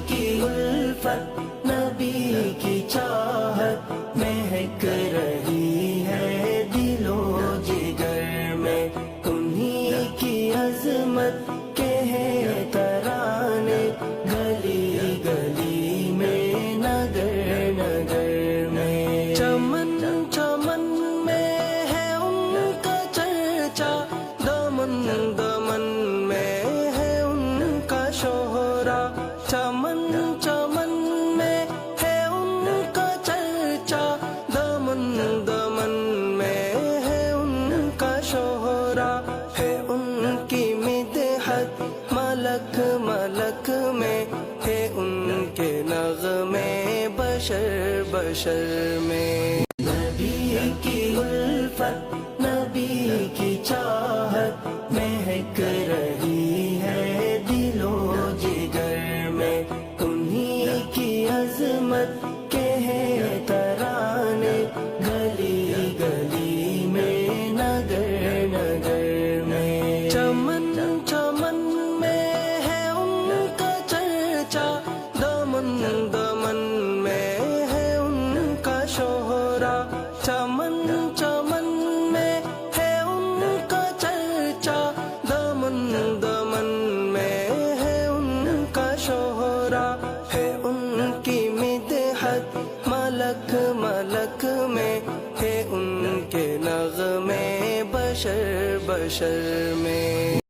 کی الفت نبی کی چاہت مہک رہی ہے دل و جگر میں، انہی کی عظمت کے ہیں ترانے گلی گلی میں نگر نگر میں، چمن چمن میں ہے ان کا چرچا، دمن دمن میں ہے ان کا شہرا، چمن چمن میں ہے ان کا چرچا، دمن دمن میں ہے ان کا شہرا، ہے ان کی مدحت ملک ملک میں، ہے ان کے نغمے بشر بشر میں، نبی کی الفت نبی کی چاہت مہک رہی ہے دل و جگر میں، انہی کی عظمت کے ہیں ترانے گلی گلی میں نگر نگر میں، چمن چمن میں ہے ان کا چرچا، دمن دمن میں ہے ان کا شہرا، چمن چمن میں ہے ان کا چرچا، دمن دمن میں ہے ان کا شہرا، ہے ان کی مدحت ملک ملک میں، ہے ان کے نغمے بشر بشر میں۔